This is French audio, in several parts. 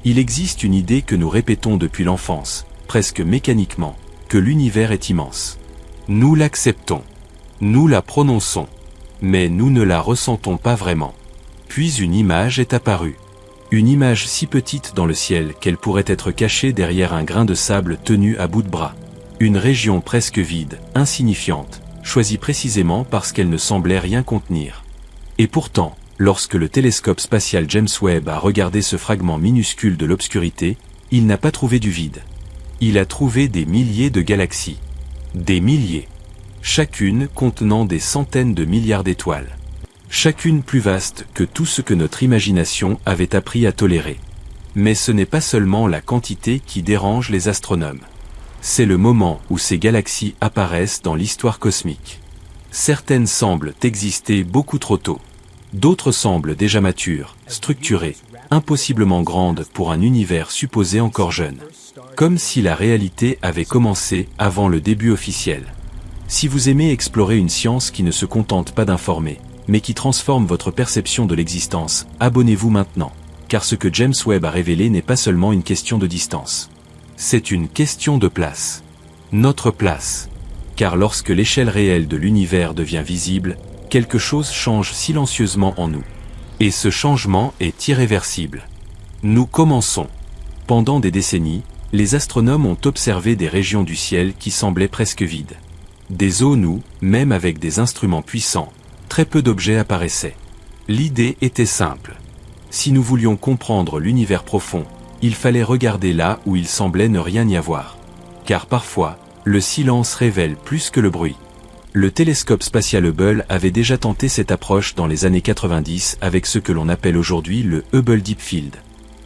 Il existe une idée que nous répétons depuis l'enfance, presque mécaniquement, que l'univers est immense. Nous l'acceptons. Nous la prononçons. Mais nous ne la ressentons pas vraiment. Puis une image est apparue. Une image si petite dans le ciel qu'elle pourrait être cachée derrière un grain de sable tenu à bout de bras. Une région presque vide, insignifiante, choisie précisément parce qu'elle ne semblait rien contenir. Et pourtant, lorsque le télescope spatial James Webb a regardé ce fragment minuscule de l'obscurité, il n'a pas trouvé du vide. Il a trouvé des milliers de galaxies. Des milliers. Chacune contenant des centaines de milliards d'étoiles. Chacune plus vaste que tout ce que notre imagination avait appris à tolérer. Mais ce n'est pas seulement la quantité qui dérange les astronomes. C'est le moment où ces galaxies apparaissent dans l'histoire cosmique. Certaines semblent exister beaucoup trop tôt. D'autres semblent déjà matures, structurées, impossiblement grandes pour un univers supposé encore jeune. Comme si la réalité avait commencé avant le début officiel. Si vous aimez explorer une science qui ne se contente pas d'informer, mais qui transforme votre perception de l'existence, abonnez-vous maintenant, car ce que James Webb a révélé n'est pas seulement une question de distance. C'est une question de place. Notre place. Car lorsque l'échelle réelle de l'univers devient visible, quelque chose change silencieusement en nous. Et ce changement est irréversible. Nous commençons. Pendant des décennies, les astronomes ont observé des régions du ciel qui semblaient presque vides. Des zones où, même avec des instruments puissants, très peu d'objets apparaissaient. L'idée était simple. Si nous voulions comprendre l'univers profond, il fallait regarder là où il semblait ne rien y avoir. Car parfois, le silence révèle plus que le bruit. Le télescope spatial Hubble avait déjà tenté cette approche dans les années 90 avec ce que l'on appelle aujourd'hui le Hubble Deep Field.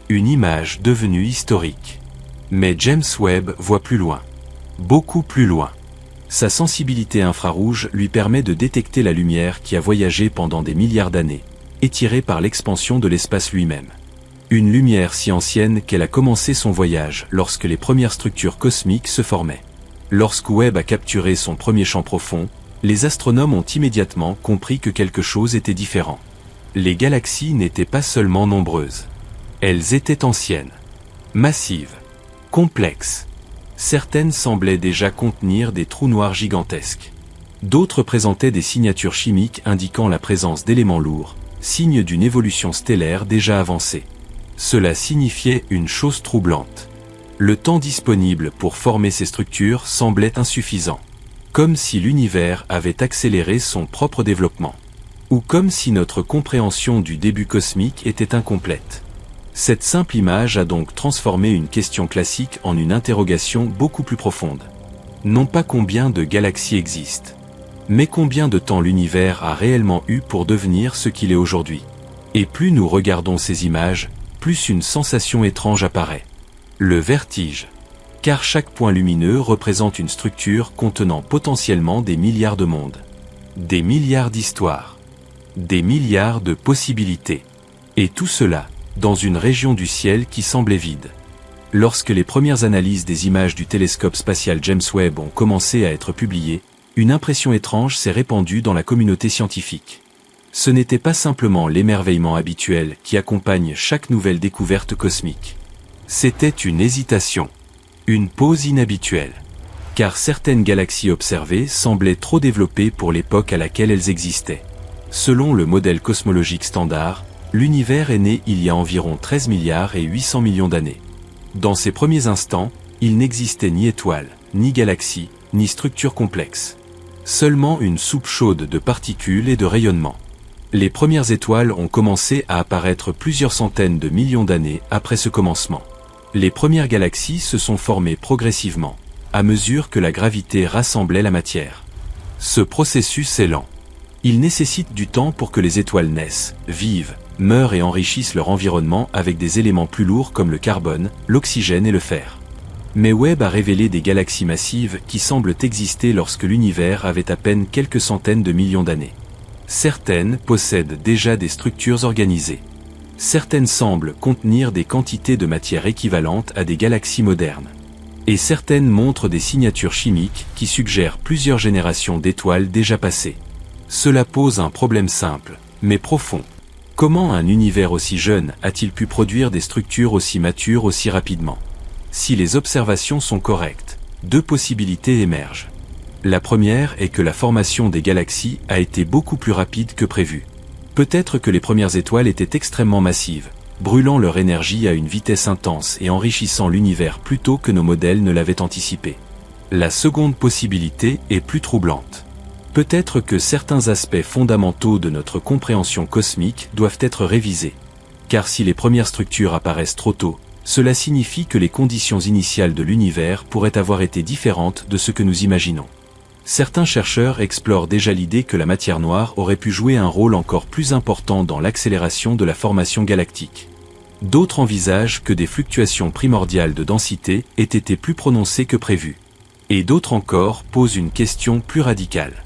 Une image devenue historique. Mais James Webb voit plus loin. Beaucoup plus loin. Sa sensibilité infrarouge lui permet de détecter la lumière qui a voyagé pendant des milliards d'années, étirée par l'expansion de l'espace lui-même. Une lumière si ancienne qu'elle a commencé son voyage lorsque les premières structures cosmiques se formaient. Lorsque Webb a capturé son premier champ profond, les astronomes ont immédiatement compris que quelque chose était différent. Les galaxies n'étaient pas seulement nombreuses. Elles étaient anciennes, massives, complexes. Certaines semblaient déjà contenir des trous noirs gigantesques. D'autres présentaient des signatures chimiques indiquant la présence d'éléments lourds, signe d'une évolution stellaire déjà avancée. Cela signifiait une chose troublante. Le temps disponible pour former ces structures semblait insuffisant. Comme si l'univers avait accéléré son propre développement. Ou comme si notre compréhension du début cosmique était incomplète. Cette simple image a donc transformé une question classique en une interrogation beaucoup plus profonde. Non pas combien de galaxies existent, mais combien de temps l'univers a réellement eu pour devenir ce qu'il est aujourd'hui. Et plus nous regardons ces images, plus une sensation étrange apparaît. Le vertige. Car chaque point lumineux représente une structure contenant potentiellement des milliards de mondes. Des milliards d'histoires. Des milliards de possibilités. Et tout cela, dans une région du ciel qui semblait vide. Lorsque les premières analyses des images du télescope spatial James Webb ont commencé à être publiées, une impression étrange s'est répandue dans la communauté scientifique. Ce n'était pas simplement l'émerveillement habituel qui accompagne chaque nouvelle découverte cosmique. C'était une hésitation, une pause inhabituelle. Car certaines galaxies observées semblaient trop développées pour l'époque à laquelle elles existaient. Selon le modèle cosmologique standard, l'univers est né il y a environ 13 milliards et 800 millions d'années. Dans ces premiers instants, il n'existait ni étoiles, ni galaxies, ni structures complexes. Seulement une soupe chaude de particules et de rayonnements. Les premières étoiles ont commencé à apparaître plusieurs centaines de millions d'années après ce commencement. Les premières galaxies se sont formées progressivement, à mesure que la gravité rassemblait la matière. Ce processus est lent. Il nécessite du temps pour que les étoiles naissent, vivent, meurent et enrichissent leur environnement avec des éléments plus lourds comme le carbone, l'oxygène et le fer. Mais Webb a révélé des galaxies massives qui semblent exister lorsque l'univers avait à peine quelques centaines de millions d'années. Certaines possèdent déjà des structures organisées. Certaines semblent contenir des quantités de matière équivalentes à des galaxies modernes. Et certaines montrent des signatures chimiques qui suggèrent plusieurs générations d'étoiles déjà passées. Cela pose un problème simple, mais profond. Comment un univers aussi jeune a-t-il pu produire des structures aussi matures aussi rapidement? Si les observations sont correctes, deux possibilités émergent. La première est que la formation des galaxies a été beaucoup plus rapide que prévu. Peut-être que les premières étoiles étaient extrêmement massives, brûlant leur énergie à une vitesse intense et enrichissant l'univers plus tôt que nos modèles ne l'avaient anticipé. La seconde possibilité est plus troublante. Peut-être que certains aspects fondamentaux de notre compréhension cosmique doivent être révisés. Car si les premières structures apparaissent trop tôt, cela signifie que les conditions initiales de l'univers pourraient avoir été différentes de ce que nous imaginons. Certains chercheurs explorent déjà l'idée que la matière noire aurait pu jouer un rôle encore plus important dans l'accélération de la formation galactique. D'autres envisagent que des fluctuations primordiales de densité aient été plus prononcées que prévu. Et d'autres encore posent une question plus radicale.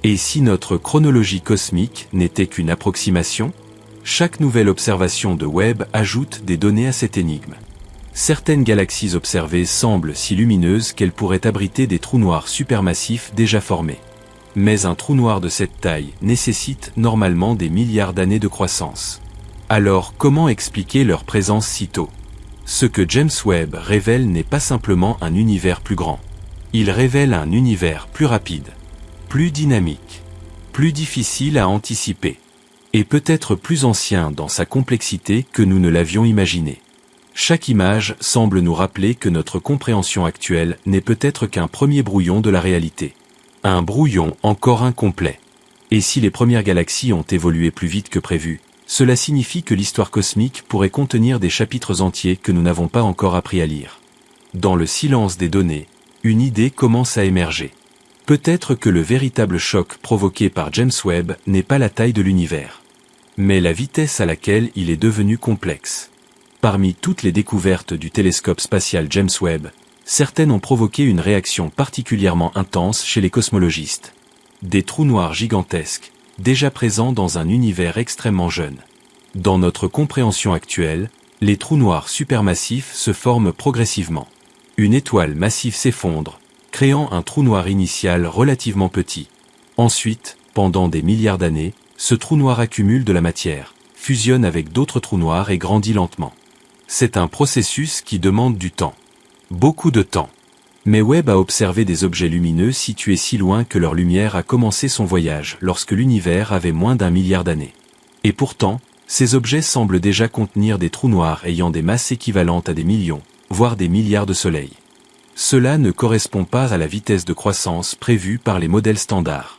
Et si notre chronologie cosmique n'était qu'une approximation? Chaque nouvelle observation de Webb ajoute des données à cette énigme. Certaines galaxies observées semblent si lumineuses qu'elles pourraient abriter des trous noirs supermassifs déjà formés. Mais un trou noir de cette taille nécessite normalement des milliards d'années de croissance. Alors comment expliquer leur présence si tôt? Ce que James Webb révèle n'est pas simplement un univers plus grand. Il révèle un univers plus rapide, plus dynamique, plus difficile à anticiper, et peut-être plus ancien dans sa complexité que nous ne l'avions imaginé. Chaque image semble nous rappeler que notre compréhension actuelle n'est peut-être qu'un premier brouillon de la réalité. Un brouillon encore incomplet. Et si les premières galaxies ont évolué plus vite que prévu, cela signifie que l'histoire cosmique pourrait contenir des chapitres entiers que nous n'avons pas encore appris à lire. Dans le silence des données, une idée commence à émerger. Peut-être que le véritable choc provoqué par James Webb n'est pas la taille de l'univers, mais la vitesse à laquelle il est devenu complexe. Parmi toutes les découvertes du télescope spatial James Webb, certaines ont provoqué une réaction particulièrement intense chez les cosmologistes. Des trous noirs gigantesques, déjà présents dans un univers extrêmement jeune. Dans notre compréhension actuelle, les trous noirs supermassifs se forment progressivement. Une étoile massive s'effondre, créant un trou noir initial relativement petit. Ensuite, pendant des milliards d'années, ce trou noir accumule de la matière, fusionne avec d'autres trous noirs et grandit lentement. C'est un processus qui demande du temps. Beaucoup de temps. Mais Webb a observé des objets lumineux situés si loin que leur lumière a commencé son voyage lorsque l'univers avait moins d'1 milliard d'années. Et pourtant, ces objets semblent déjà contenir des trous noirs ayant des masses équivalentes à des millions, voire des milliards de soleils. Cela ne correspond pas à la vitesse de croissance prévue par les modèles standards.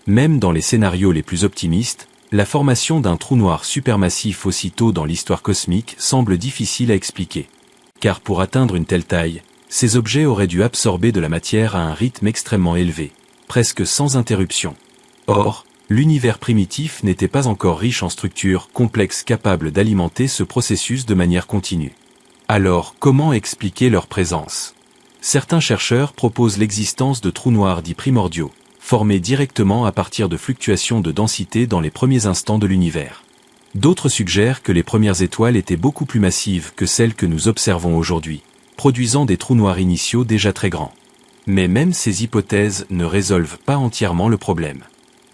Même dans les scénarios les plus optimistes, la formation d'un trou noir supermassif aussitôt dans l'histoire cosmique semble difficile à expliquer. Car pour atteindre une telle taille, ces objets auraient dû absorber de la matière à un rythme extrêmement élevé, presque sans interruption. Or, l'univers primitif n'était pas encore riche en structures complexes capables d'alimenter ce processus de manière continue. Alors, comment expliquer leur présence? Certains chercheurs proposent l'existence de trous noirs dits primordiaux, formés directement à partir de fluctuations de densité dans les premiers instants de l'univers. D'autres suggèrent que les premières étoiles étaient beaucoup plus massives que celles que nous observons aujourd'hui, produisant des trous noirs initiaux déjà très grands. Mais même ces hypothèses ne résolvent pas entièrement le problème.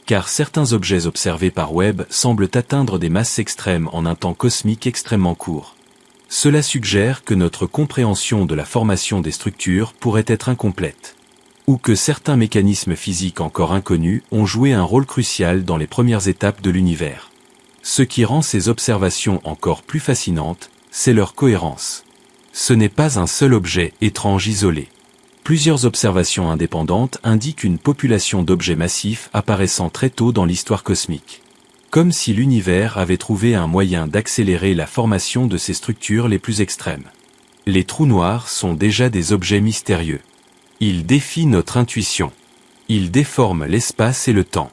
Car certains objets observés par Webb semblent atteindre des masses extrêmes en un temps cosmique extrêmement court. Cela suggère que notre compréhension de la formation des structures pourrait être incomplète, ou que certains mécanismes physiques encore inconnus ont joué un rôle crucial dans les premières étapes de l'univers. Ce qui rend ces observations encore plus fascinantes, c'est leur cohérence. Ce n'est pas un seul objet étrange isolé. Plusieurs observations indépendantes indiquent une population d'objets massifs apparaissant très tôt dans l'histoire cosmique. Comme si l'univers avait trouvé un moyen d'accélérer la formation de ces structures les plus extrêmes. Les trous noirs sont déjà des objets mystérieux. Ils défient notre intuition. Ils déforment l'espace et le temps.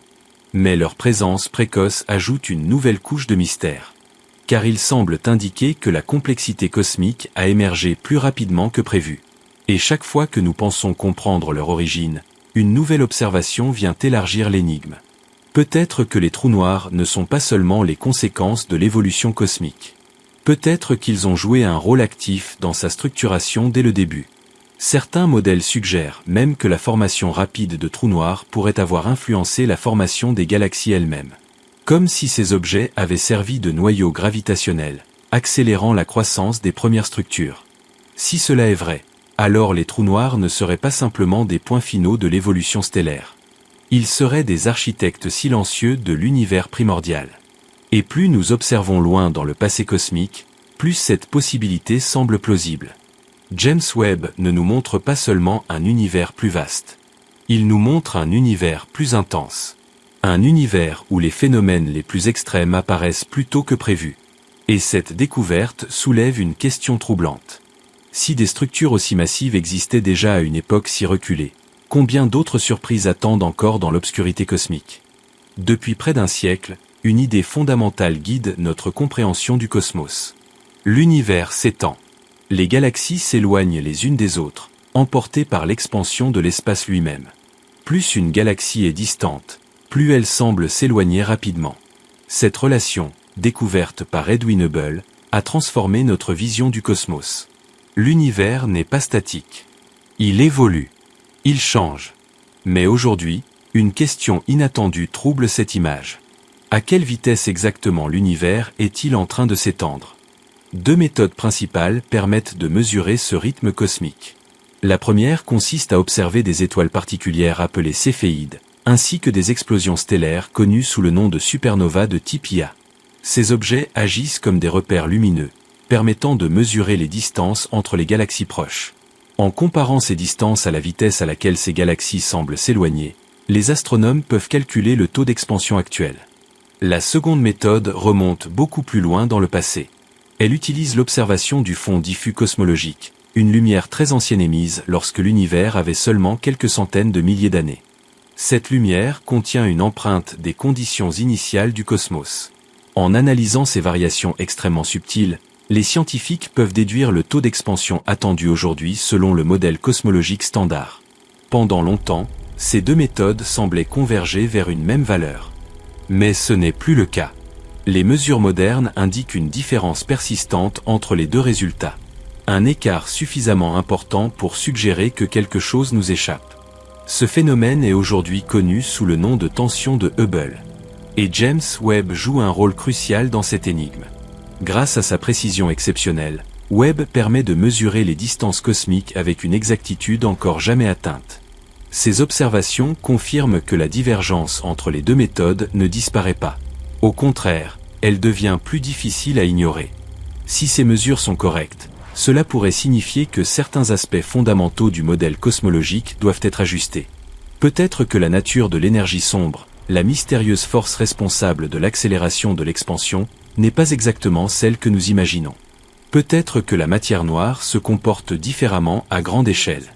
Mais leur présence précoce ajoute une nouvelle couche de mystère. Car ils semblent indiquer que la complexité cosmique a émergé plus rapidement que prévu. Et chaque fois que nous pensons comprendre leur origine, une nouvelle observation vient élargir l'énigme. Peut-être que les trous noirs ne sont pas seulement les conséquences de l'évolution cosmique. Peut-être qu'ils ont joué un rôle actif dans sa structuration dès le début. Certains modèles suggèrent même que la formation rapide de trous noirs pourrait avoir influencé la formation des galaxies elles-mêmes. Comme si ces objets avaient servi de noyau gravitationnel, accélérant la croissance des premières structures. Si cela est vrai, alors les trous noirs ne seraient pas simplement des points finaux de l'évolution stellaire. Ils seraient des architectes silencieux de l'univers primordial. Et plus nous observons loin dans le passé cosmique, plus cette possibilité semble plausible. James Webb ne nous montre pas seulement un univers plus vaste. Il nous montre un univers plus intense. Un univers où les phénomènes les plus extrêmes apparaissent plus tôt que prévu. Et cette découverte soulève une question troublante. Si des structures aussi massives existaient déjà à une époque si reculée, combien d'autres surprises attendent encore dans l'obscurité cosmique? Depuis près d'un siècle, une idée fondamentale guide notre compréhension du cosmos. L'univers s'étend. Les galaxies s'éloignent les unes des autres, emportées par l'expansion de l'espace lui-même. Plus une galaxie est distante, plus elle semble s'éloigner rapidement. Cette relation, découverte par Edwin Hubble, a transformé notre vision du cosmos. L'univers n'est pas statique. Il évolue. Il change. Mais aujourd'hui, une question inattendue trouble cette image. À quelle vitesse exactement l'univers est-il en train de s'étendre? Deux méthodes principales permettent de mesurer ce rythme cosmique. La première consiste à observer des étoiles particulières appelées céphéides, ainsi que des explosions stellaires connues sous le nom de supernovas de type Ia. Ces objets agissent comme des repères lumineux, permettant de mesurer les distances entre les galaxies proches. En comparant ces distances à la vitesse à laquelle ces galaxies semblent s'éloigner, les astronomes peuvent calculer le taux d'expansion actuel. La seconde méthode remonte beaucoup plus loin dans le passé. Elle utilise l'observation du fond diffus cosmologique, une lumière très ancienne émise lorsque l'univers avait seulement quelques centaines de milliers d'années. Cette lumière contient une empreinte des conditions initiales du cosmos. En analysant ces variations extrêmement subtiles, les scientifiques peuvent déduire le taux d'expansion attendu aujourd'hui selon le modèle cosmologique standard. Pendant longtemps, ces deux méthodes semblaient converger vers une même valeur. Mais ce n'est plus le cas. Les mesures modernes indiquent une différence persistante entre les deux résultats. Un écart suffisamment important pour suggérer que quelque chose nous échappe. Ce phénomène est aujourd'hui connu sous le nom de tension de Hubble. Et James Webb joue un rôle crucial dans cette énigme. Grâce à sa précision exceptionnelle, Webb permet de mesurer les distances cosmiques avec une exactitude encore jamais atteinte. Ces observations confirment que la divergence entre les deux méthodes ne disparaît pas. Au contraire, elle devient plus difficile à ignorer. Si ces mesures sont correctes, cela pourrait signifier que certains aspects fondamentaux du modèle cosmologique doivent être ajustés. Peut-être que la nature de l'énergie sombre, la mystérieuse force responsable de l'accélération de l'expansion, n'est pas exactement celle que nous imaginons. Peut-être que la matière noire se comporte différemment à grande échelle.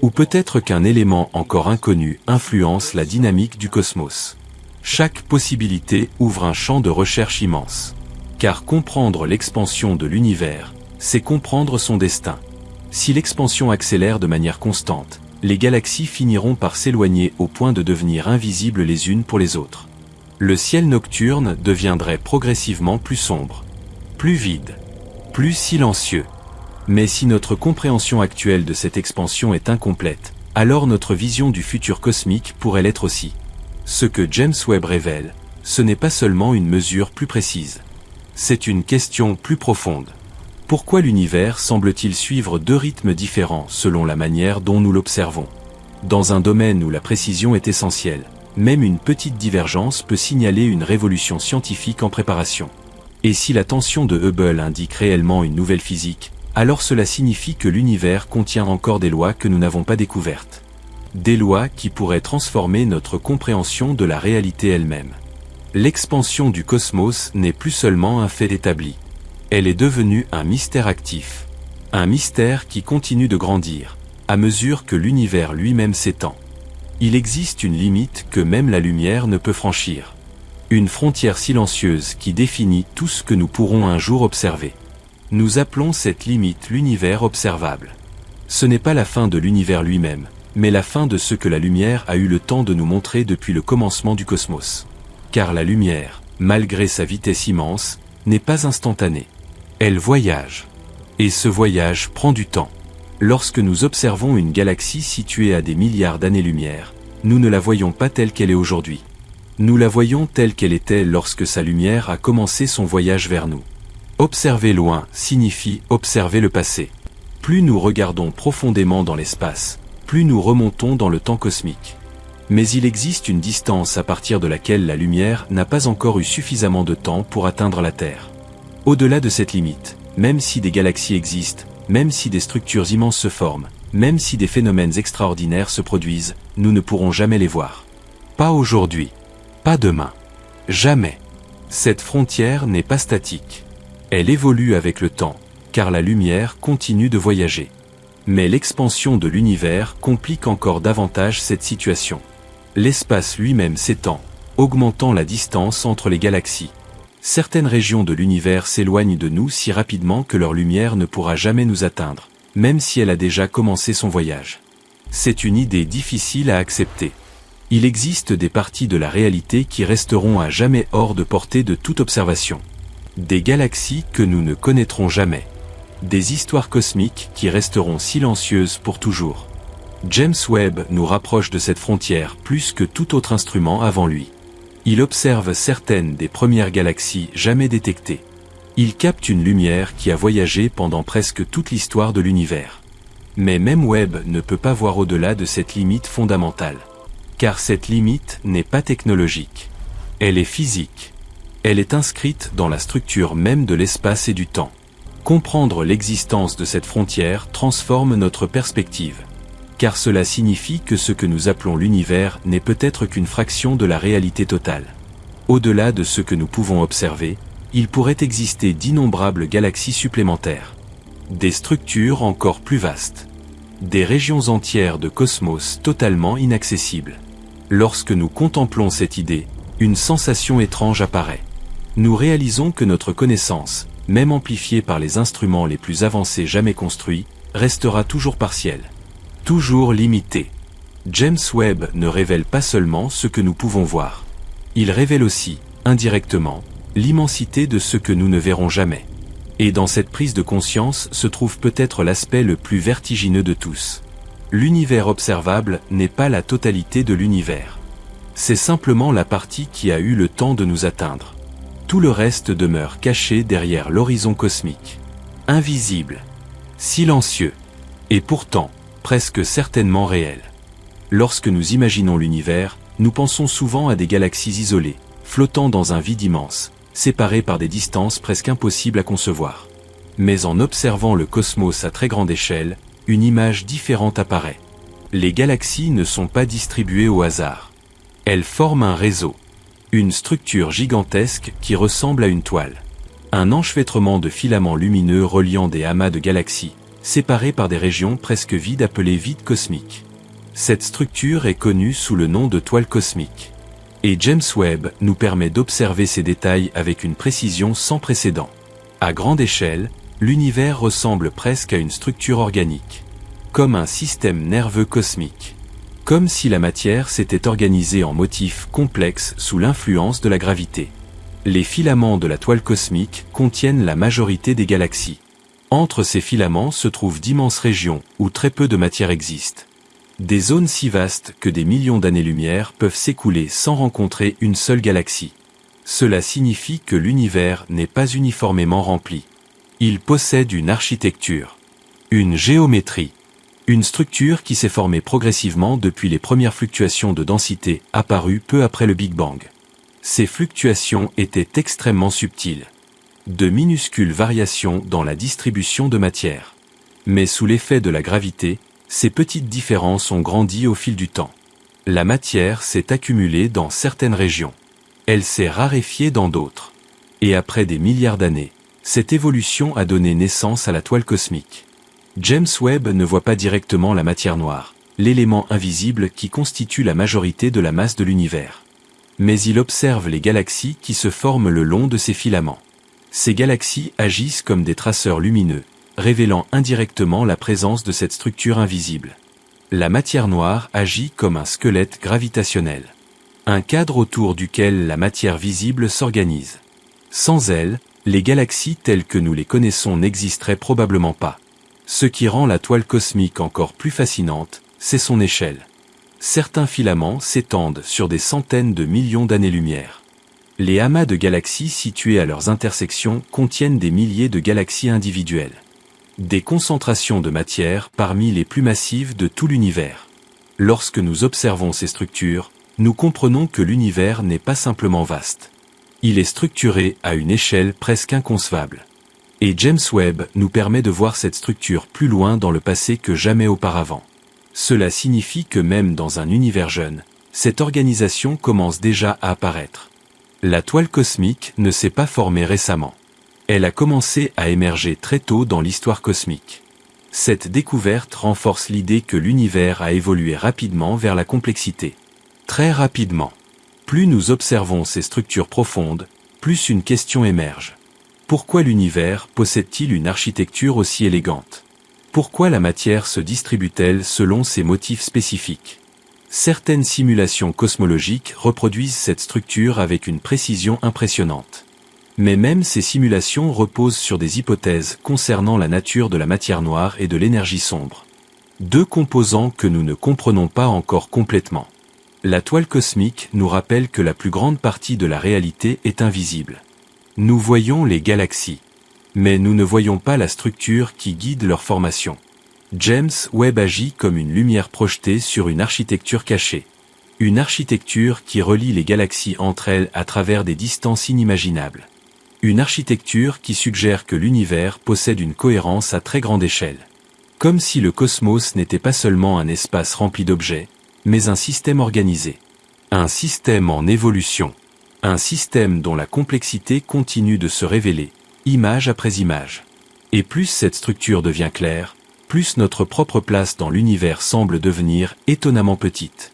Ou peut-être qu'un élément encore inconnu influence la dynamique du cosmos. Chaque possibilité ouvre un champ de recherche immense. Car comprendre l'expansion de l'univers, c'est comprendre son destin. Si l'expansion accélère de manière constante, les galaxies finiront par s'éloigner au point de devenir invisibles les unes pour les autres. Le ciel nocturne deviendrait progressivement plus sombre, plus vide, plus silencieux. Mais si notre compréhension actuelle de cette expansion est incomplète, alors notre vision du futur cosmique pourrait l'être aussi. Ce que James Webb révèle, ce n'est pas seulement une mesure plus précise. C'est une question plus profonde. Pourquoi l'univers semble-t-il suivre deux rythmes différents selon la manière dont nous l'observons? Dans un domaine où la précision est essentielle, même une petite divergence peut signaler une révolution scientifique en préparation. Et si la tension de Hubble indique réellement une nouvelle physique, alors cela signifie que l'univers contient encore des lois que nous n'avons pas découvertes. Des lois qui pourraient transformer notre compréhension de la réalité elle-même. L'expansion du cosmos n'est plus seulement un fait établi. Elle est devenue un mystère actif. Un mystère qui continue de grandir, à mesure que l'univers lui-même s'étend. Il existe une limite que même la lumière ne peut franchir. Une frontière silencieuse qui définit tout ce que nous pourrons un jour observer. Nous appelons cette limite l'univers observable. Ce n'est pas la fin de l'univers lui-même, mais la fin de ce que la lumière a eu le temps de nous montrer depuis le commencement du cosmos. Car la lumière, malgré sa vitesse immense, n'est pas instantanée. Elle voyage. Et ce voyage prend du temps. Lorsque nous observons une galaxie située à des milliards d'années-lumière, nous ne la voyons pas telle qu'elle est aujourd'hui. Nous la voyons telle qu'elle était lorsque sa lumière a commencé son voyage vers nous. Observer loin signifie observer le passé. Plus nous regardons profondément dans l'espace, plus nous remontons dans le temps cosmique. Mais il existe une distance à partir de laquelle la lumière n'a pas encore eu suffisamment de temps pour atteindre la Terre. Au-delà de cette limite, même si des galaxies existent, même si des structures immenses se forment, même si des phénomènes extraordinaires se produisent, nous ne pourrons jamais les voir. Pas aujourd'hui. Pas demain. Jamais. Cette frontière n'est pas statique. Elle évolue avec le temps, car la lumière continue de voyager. Mais l'expansion de l'univers complique encore davantage cette situation. L'espace lui-même s'étend, augmentant la distance entre les galaxies. Certaines régions de l'univers s'éloignent de nous si rapidement que leur lumière ne pourra jamais nous atteindre, même si elle a déjà commencé son voyage. C'est une idée difficile à accepter. Il existe des parties de la réalité qui resteront à jamais hors de portée de toute observation. Des galaxies que nous ne connaîtrons jamais. Des histoires cosmiques qui resteront silencieuses pour toujours. James Webb nous rapproche de cette frontière plus que tout autre instrument avant lui. Il observe certaines des premières galaxies jamais détectées. Il capte une lumière qui a voyagé pendant presque toute l'histoire de l'univers. Mais même Webb ne peut pas voir au-delà de cette limite fondamentale. Car cette limite n'est pas technologique. Elle est physique. Elle est inscrite dans la structure même de l'espace et du temps. Comprendre l'existence de cette frontière transforme notre perspective. Car cela signifie que ce que nous appelons l'univers n'est peut-être qu'une fraction de la réalité totale. Au-delà de ce que nous pouvons observer, il pourrait exister d'innombrables galaxies supplémentaires. Des structures encore plus vastes. Des régions entières de cosmos totalement inaccessibles. Lorsque nous contemplons cette idée, une sensation étrange apparaît. Nous réalisons que notre connaissance, même amplifiée par les instruments les plus avancés jamais construits, restera toujours partielle. Toujours limitée. James Webb ne révèle pas seulement ce que nous pouvons voir. Il révèle aussi, indirectement, l'immensité de ce que nous ne verrons jamais. Et dans cette prise de conscience se trouve peut-être l'aspect le plus vertigineux de tous. L'univers observable n'est pas la totalité de l'univers. C'est simplement la partie qui a eu le temps de nous atteindre. Tout le reste demeure caché derrière l'horizon cosmique. Invisible. Silencieux. Et pourtant, presque certainement réel. Lorsque nous imaginons l'univers, nous pensons souvent à des galaxies isolées, flottant dans un vide immense, séparées par des distances presque impossibles à concevoir. Mais en observant le cosmos à très grande échelle, une image différente apparaît. Les galaxies ne sont pas distribuées au hasard. Elles forment un réseau. Une structure gigantesque qui ressemble à une toile. Un enchevêtrement de filaments lumineux reliant des amas de galaxies, séparés par des régions presque vides appelées vides cosmiques. Cette structure est connue sous le nom de toile cosmique. Et James Webb nous permet d'observer ces détails avec une précision sans précédent. À grande échelle, l'univers ressemble presque à une structure organique. Comme un système nerveux cosmique. Comme si la matière s'était organisée en motifs complexes sous l'influence de la gravité. Les filaments de la toile cosmique contiennent la majorité des galaxies. Entre ces filaments se trouvent d'immenses régions où très peu de matière existe. Des zones si vastes que des millions d'années-lumière peuvent s'écouler sans rencontrer une seule galaxie. Cela signifie que l'univers n'est pas uniformément rempli. Il possède une architecture, une géométrie, une structure qui s'est formée progressivement depuis les premières fluctuations de densité apparues peu après le Big Bang. Ces fluctuations étaient extrêmement subtiles. De minuscules variations dans la distribution de matière. Mais sous l'effet de la gravité, ces petites différences ont grandi au fil du temps. La matière s'est accumulée dans certaines régions. Elle s'est raréfiée dans d'autres. Et après des milliards d'années, cette évolution a donné naissance à la toile cosmique. James Webb ne voit pas directement la matière noire, l'élément invisible qui constitue la majorité de la masse de l'univers. Mais il observe les galaxies qui se forment le long de ces filaments. Ces galaxies agissent comme des traceurs lumineux, révélant indirectement la présence de cette structure invisible. La matière noire agit comme un squelette gravitationnel. Un cadre autour duquel la matière visible s'organise. Sans elle, les galaxies telles que nous les connaissons n'existeraient probablement pas. Ce qui rend la toile cosmique encore plus fascinante, c'est son échelle. Certains filaments s'étendent sur des centaines de millions d'années-lumière. Les amas de galaxies situés à leurs intersections contiennent des milliers de galaxies individuelles. Des concentrations de matière parmi les plus massives de tout l'univers. Lorsque nous observons ces structures, nous comprenons que l'univers n'est pas simplement vaste. Il est structuré à une échelle presque inconcevable. Et James Webb nous permet de voir cette structure plus loin dans le passé que jamais auparavant. Cela signifie que même dans un univers jeune, cette organisation commence déjà à apparaître. La toile cosmique ne s'est pas formée récemment. Elle a commencé à émerger très tôt dans l'histoire cosmique. Cette découverte renforce l'idée que l'univers a évolué rapidement vers la complexité. Très rapidement. Plus nous observons ces structures profondes, plus une question émerge. Pourquoi l'univers possède-t-il une architecture aussi élégante? Pourquoi la matière se distribue-t-elle selon ses motifs spécifiques? Certaines simulations cosmologiques reproduisent cette structure avec une précision impressionnante. Mais même ces simulations reposent sur des hypothèses concernant la nature de la matière noire et de l'énergie sombre. Deux composants que nous ne comprenons pas encore complètement. La toile cosmique nous rappelle que la plus grande partie de la réalité est invisible. Nous voyons les galaxies. Mais nous ne voyons pas la structure qui guide leur formation. James Webb agit comme une lumière projetée sur une architecture cachée. Une architecture qui relie les galaxies entre elles à travers des distances inimaginables. Une architecture qui suggère que l'univers possède une cohérence à très grande échelle. Comme si le cosmos n'était pas seulement un espace rempli d'objets, mais un système organisé. Un système en évolution. Un système dont la complexité continue de se révéler, image après image. Et plus cette structure devient claire, plus notre propre place dans l'univers semble devenir étonnamment petite.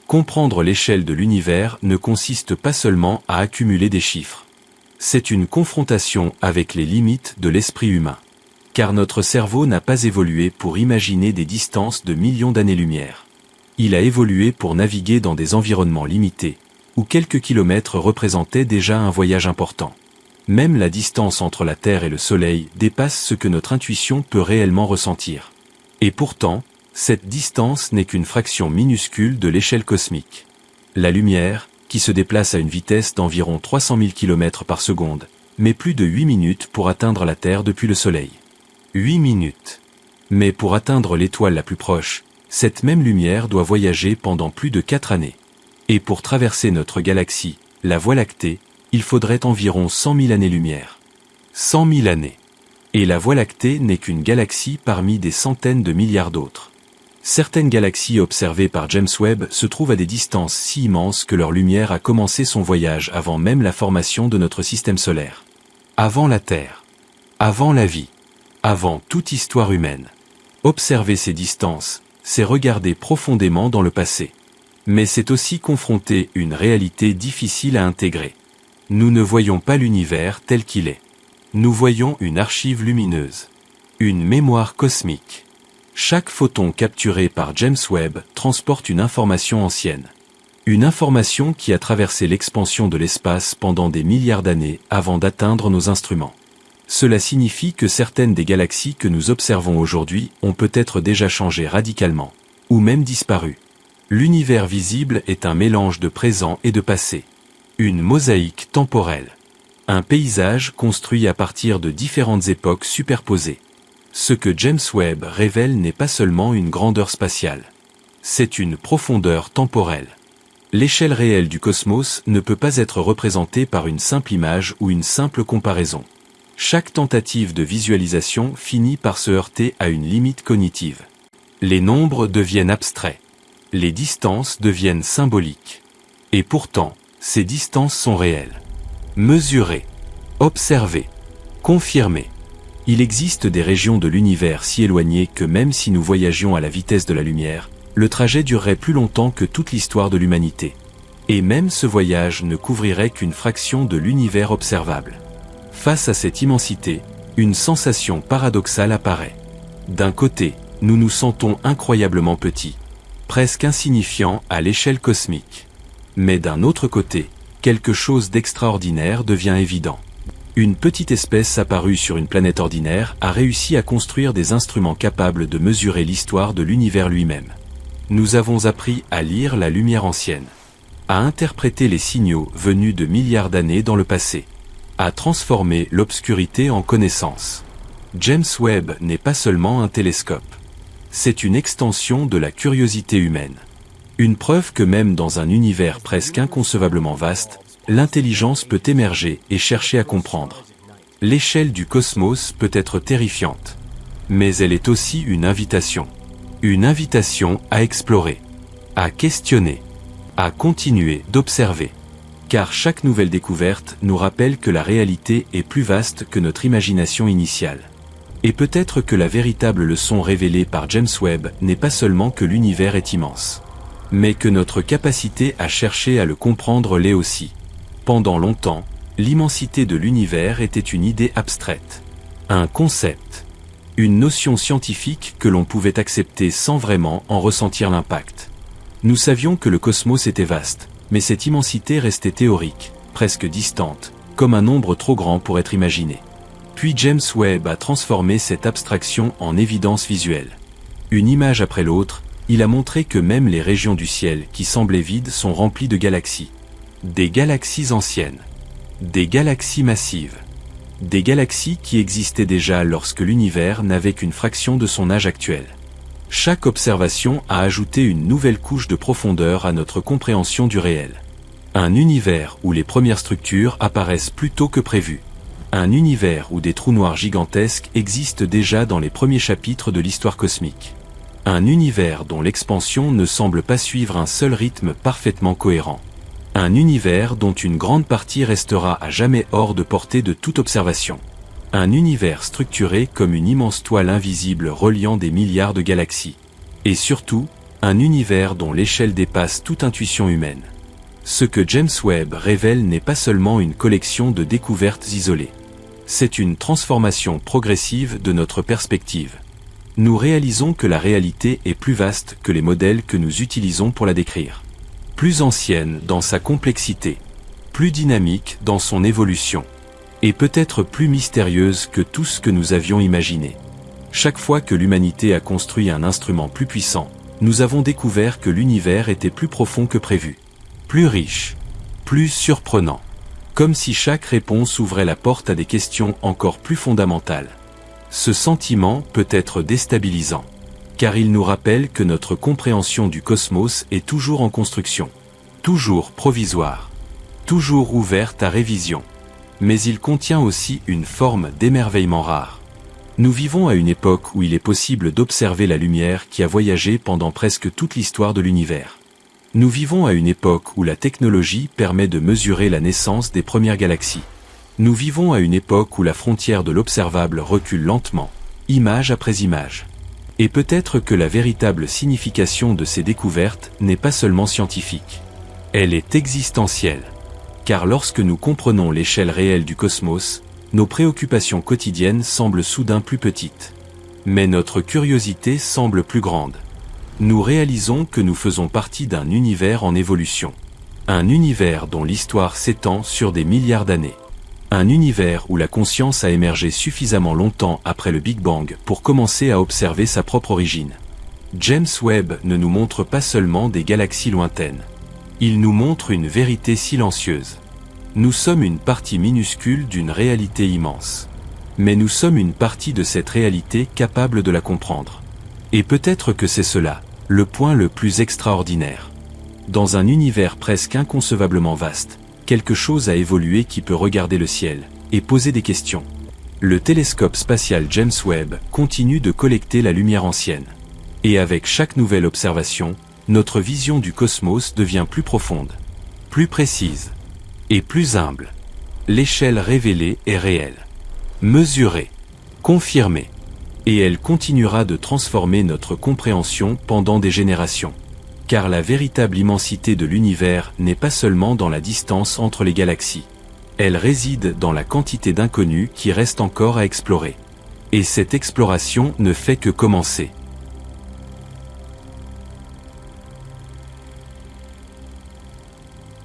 Comprendre l'échelle de l'univers ne consiste pas seulement à accumuler des chiffres. C'est une confrontation avec les limites de l'esprit humain. Car notre cerveau n'a pas évolué pour imaginer des distances de millions d'années-lumière. Il a évolué pour naviguer dans des environnements limités, où quelques kilomètres représentaient déjà un voyage important. Même la distance entre la Terre et le Soleil dépasse ce que notre intuition peut réellement ressentir. Et pourtant, cette distance n'est qu'une fraction minuscule de l'échelle cosmique. La lumière, qui se déplace à une vitesse d'environ 300 000 km par seconde, met plus de 8 minutes pour atteindre la Terre depuis le Soleil. 8 minutes. Mais pour atteindre l'étoile la plus proche, cette même lumière doit voyager pendant plus de 4 années. Et pour traverser notre galaxie, la Voie lactée, il faudrait environ 100 000 années-lumière. 100 000 années. Et la Voie lactée n'est qu'une galaxie parmi des centaines de milliards d'autres. Certaines galaxies observées par James Webb se trouvent à des distances si immenses que leur lumière a commencé son voyage avant même la formation de notre système solaire. Avant la Terre. Avant la vie. Avant toute histoire humaine. Observer ces distances, c'est regarder profondément dans le passé. Mais c'est aussi confronter une réalité difficile à intégrer. Nous ne voyons pas l'univers tel qu'il est. Nous voyons une archive lumineuse. Une mémoire cosmique. Chaque photon capturé par James Webb transporte une information ancienne. Une information qui a traversé l'expansion de l'espace pendant des milliards d'années avant d'atteindre nos instruments. Cela signifie que certaines des galaxies que nous observons aujourd'hui ont peut-être déjà changé radicalement, ou même disparu. L'univers visible est un mélange de présent et de passé. Une mosaïque temporelle. Un paysage construit à partir de différentes époques superposées. Ce que James Webb révèle n'est pas seulement une grandeur spatiale. C'est une profondeur temporelle. L'échelle réelle du cosmos ne peut pas être représentée par une simple image ou une simple comparaison. Chaque tentative de visualisation finit par se heurter à une limite cognitive. Les nombres deviennent abstraits. Les distances deviennent symboliques. Et pourtant, ces distances sont réelles. Mesurées, observées, confirmées. Il existe des régions de l'univers si éloignées que même si nous voyagions à la vitesse de la lumière, le trajet durerait plus longtemps que toute l'histoire de l'humanité. Et même ce voyage ne couvrirait qu'une fraction de l'univers observable. Face à cette immensité, une sensation paradoxale apparaît. D'un côté, nous nous sentons incroyablement petits, presque insignifiants à l'échelle cosmique. Mais d'un autre côté, quelque chose d'extraordinaire devient évident. Une petite espèce apparue sur une planète ordinaire a réussi à construire des instruments capables de mesurer l'histoire de l'univers lui-même. Nous avons appris à lire la lumière ancienne, à interpréter les signaux venus de milliards d'années dans le passé, à transformer l'obscurité en connaissance. James Webb n'est pas seulement un télescope. C'est une extension de la curiosité humaine. Une preuve que même dans un univers presque inconcevablement vaste, l'intelligence peut émerger et chercher à comprendre. L'échelle du cosmos peut être terrifiante. Mais elle est aussi une invitation. Une invitation à explorer, à questionner, à continuer d'observer. Car chaque nouvelle découverte nous rappelle que la réalité est plus vaste que notre imagination initiale. Et peut-être que la véritable leçon révélée par James Webb n'est pas seulement que l'univers est immense, mais que notre capacité à chercher à le comprendre l'est aussi. Pendant longtemps, l'immensité de l'univers était une idée abstraite, un concept, une notion scientifique que l'on pouvait accepter sans vraiment en ressentir l'impact. Nous savions que le cosmos était vaste, mais cette immensité restait théorique, presque distante, comme un nombre trop grand pour être imaginé. Puis James Webb a transformé cette abstraction en évidence visuelle. Une image après l'autre, il a montré que même les régions du ciel qui semblaient vides sont remplies de galaxies. Des galaxies anciennes. Des galaxies massives. Des galaxies qui existaient déjà lorsque l'univers n'avait qu'une fraction de son âge actuel. Chaque observation a ajouté une nouvelle couche de profondeur à notre compréhension du réel. Un univers où les premières structures apparaissent plus tôt que prévu. Un univers où des trous noirs gigantesques existent déjà dans les premiers chapitres de l'histoire cosmique. Un univers dont l'expansion ne semble pas suivre un seul rythme parfaitement cohérent. Un univers dont une grande partie restera à jamais hors de portée de toute observation. Un univers structuré comme une immense toile invisible reliant des milliards de galaxies. Et surtout, un univers dont l'échelle dépasse toute intuition humaine. Ce que James Webb révèle n'est pas seulement une collection de découvertes isolées. C'est une transformation progressive de notre perspective. Nous réalisons que la réalité est plus vaste que les modèles que nous utilisons pour la décrire. Plus ancienne dans sa complexité, plus dynamique dans son évolution, et peut-être plus mystérieuse que tout ce que nous avions imaginé. Chaque fois que l'humanité a construit un instrument plus puissant, nous avons découvert que l'univers était plus profond que prévu, plus riche, plus surprenant, comme si chaque réponse ouvrait la porte à des questions encore plus fondamentales. Ce sentiment peut être déstabilisant, car il nous rappelle que notre compréhension du cosmos est toujours en construction, toujours provisoire, toujours ouverte à révision. Mais il contient aussi une forme d'émerveillement rare. Nous vivons à une époque où il est possible d'observer la lumière qui a voyagé pendant presque toute l'histoire de l'univers. Nous vivons à une époque où la technologie permet de mesurer la naissance des premières galaxies. Nous vivons à une époque où la frontière de l'observable recule lentement, image après image. Et peut-être que la véritable signification de ces découvertes n'est pas seulement scientifique. Elle est existentielle. Car lorsque nous comprenons l'échelle réelle du cosmos, nos préoccupations quotidiennes semblent soudain plus petites. Mais notre curiosité semble plus grande. Nous réalisons que nous faisons partie d'un univers en évolution. Un univers dont l'histoire s'étend sur des milliards d'années. Un univers où la conscience a émergé suffisamment longtemps après le Big Bang pour commencer à observer sa propre origine. James Webb ne nous montre pas seulement des galaxies lointaines. Il nous montre une vérité silencieuse. Nous sommes une partie minuscule d'une réalité immense. Mais nous sommes une partie de cette réalité capable de la comprendre. Et peut-être que c'est cela, le point le plus extraordinaire. Dans un univers presque inconcevablement vaste, quelque chose a évolué qui peut regarder le ciel et poser des questions. Le télescope spatial James Webb continue de collecter la lumière ancienne. Et avec chaque nouvelle observation, notre vision du cosmos devient plus profonde, plus précise et plus humble. L'échelle révélée est réelle, mesurée, confirmée. Et elle continuera de transformer notre compréhension pendant des générations. Car la véritable immensité de l'univers n'est pas seulement dans la distance entre les galaxies. Elle réside dans la quantité d'inconnus qui reste encore à explorer. Et cette exploration ne fait que commencer.